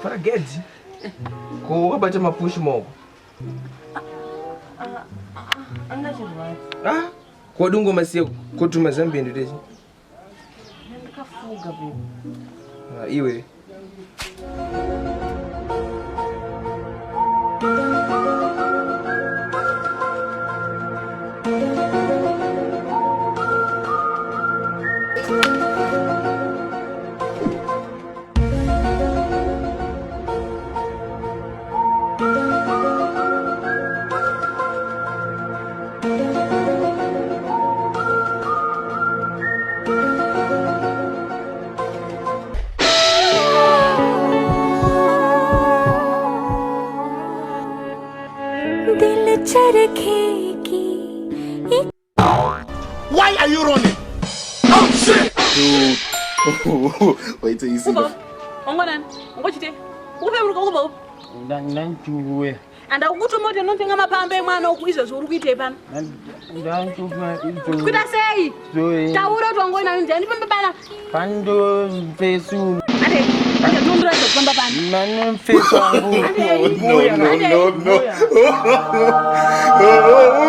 Forget. Ko bata mapush mogo. Ah, ko dungo masiye ko tuma zambe ndide. Ndikafuga baby. Iwe. Why are you running? Oh shit! Wait till you see the... And I go to more than nothing. I'm a pambe man or quizzes or we tape. Could I say? Tauro don't go and then from the banner. Pando Fesu. I don't dress from the banner. Man, Fesu. No.